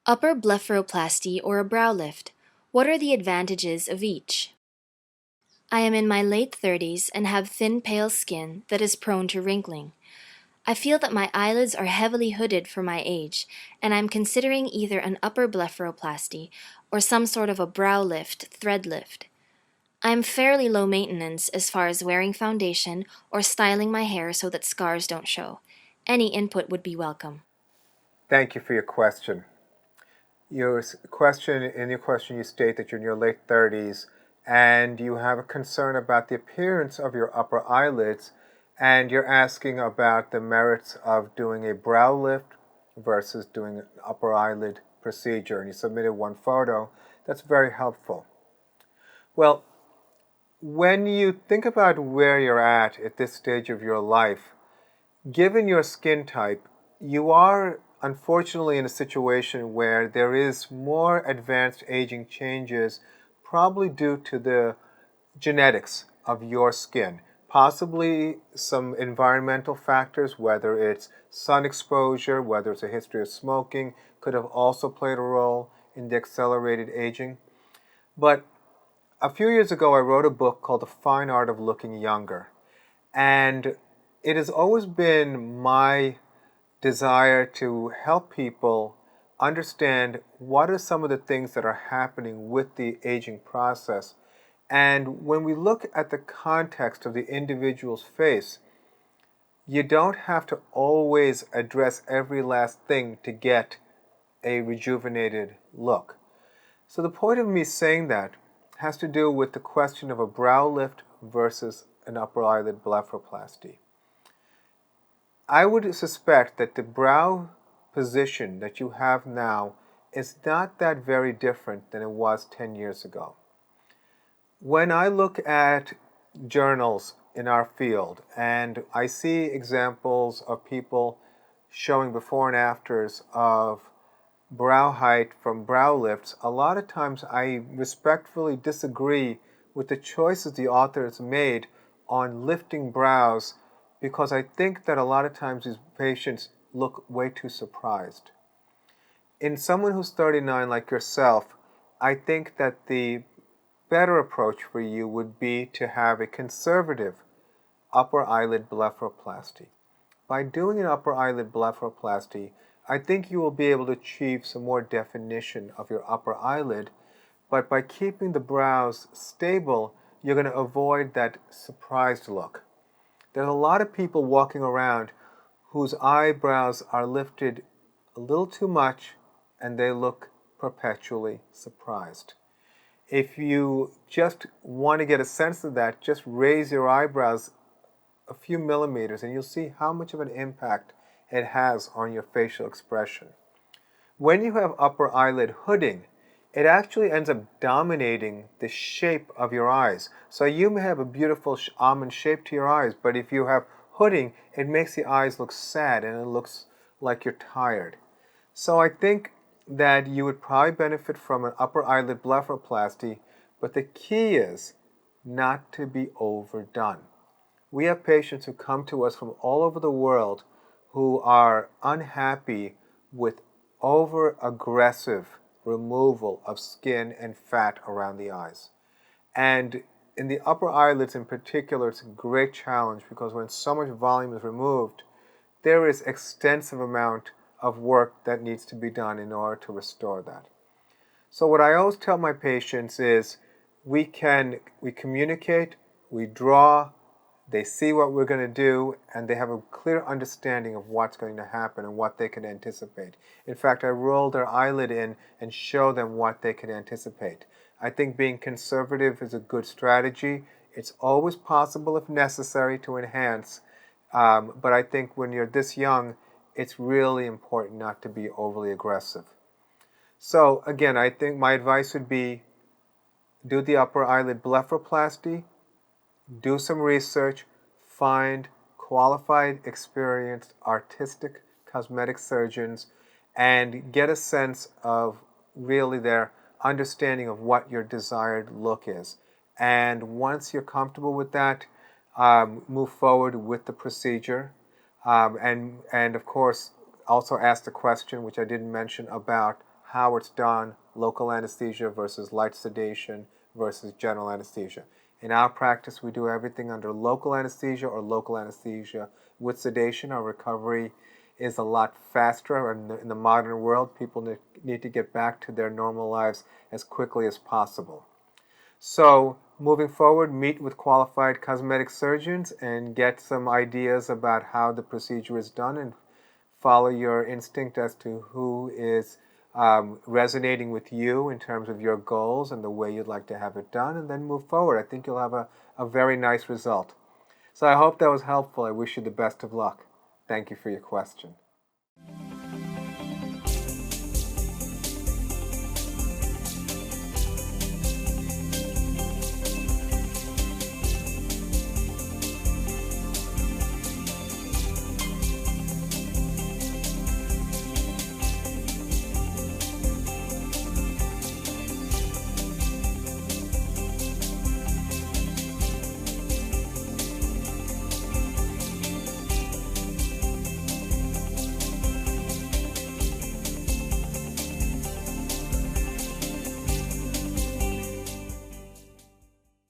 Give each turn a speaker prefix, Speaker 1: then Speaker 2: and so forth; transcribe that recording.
Speaker 1: Upper blepharoplasty or a brow lift. What are the advantages of each? I am in my late 30s and have thin, pale skin that is prone to wrinkling. I feel that my eyelids are heavily hooded for my age, and I'm considering either an upper blepharoplasty or some sort of a brow lift, thread lift. I'm fairly low maintenance as far as wearing foundation or styling my hair so that scars don't show. Any input would be welcome.
Speaker 2: Thank you for your question. In your question, you state that you're in your late 30s and you have a concern about the appearance of your upper eyelids, and you're asking about the merits of doing a brow lift versus doing an upper eyelid procedure, and you submitted one photo. That's very helpful. Well, when you think about where you're at this stage of your life, given your skin type, you are unfortunately in a situation where there is more advanced aging changes, probably due to the genetics of your skin. Possibly some environmental factors, whether it's sun exposure, whether it's a history of smoking, could have also played a role in the accelerated aging. But a few years ago, I wrote a book called The Fine Art of Looking Younger. And it has always been my desire to help people understand what are some of the things that are happening with the aging process. And when we look at the context of the individual's face, you don't have to always address every last thing to get a rejuvenated look. So the point of me saying that has to do with the question of a brow lift versus an upper eyelid blepharoplasty. I would suspect that the brow position that you have now is not that very different than it was 10 years ago. When I look at journals in our field and I see examples of people showing before and afters of brow height from brow lifts, a lot of times I respectfully disagree with the choices the authors made on lifting brows, because I think that a lot of times these patients look way too surprised. In someone who's 39 like yourself, I think that the better approach for you would be to have a conservative upper eyelid blepharoplasty. By doing an upper eyelid blepharoplasty, I think you will be able to achieve some more definition of your upper eyelid, but by keeping the brows stable, you're going to avoid that surprised look. There's a lot of people walking around whose eyebrows are lifted a little too much and they look perpetually surprised. If you just want to get a sense of that, just raise your eyebrows a few millimeters and you'll see how much of an impact it has on your facial expression. When you have upper eyelid hooding, it actually ends up dominating the shape of your eyes. So you may have a beautiful almond shape to your eyes, but if you have hooding, it makes the eyes look sad and it looks like you're tired. So I think that you would probably benefit from an upper eyelid blepharoplasty, but the key is not to be overdone. We have patients who come to us from all over the world who are unhappy with over aggressive removal of skin and fat around the eyes. And in the upper eyelids in particular, it's a great challenge because when so much volume is removed, there is extensive amount of work that needs to be done in order to restore that. So what I always tell my patients is we communicate, we draw, they see what we're going to do, and they have a clear understanding of what's going to happen and what they can anticipate. In fact, I roll their eyelid in and show them what they can anticipate. I think being conservative is a good strategy. It's always possible, if necessary, to enhance. But I think when you're this young, it's really important not to be overly aggressive. So again, I think my advice would be do the upper eyelid blepharoplasty, do some research, find qualified, experienced, artistic cosmetic surgeons, and get a sense of really their understanding of what your desired look is. And once you're comfortable with that, move forward with the procedure. And of course, also ask the question, which I didn't mention, about how it's done, local anesthesia versus light sedation versus general anesthesia. In our practice, we do everything under local anesthesia or local anesthesia with sedation. Our recovery is a lot faster. In the modern world, people need to get back to their normal lives as quickly as possible. So, moving forward, meet with qualified cosmetic surgeons and get some ideas about how the procedure is done, and follow your instinct as to who is resonating with you in terms of your goals and the way you'd like to have it done, and then move forward. I think you'll have a very nice result. So I hope that was helpful. I wish you the best of luck. Thank you for your question.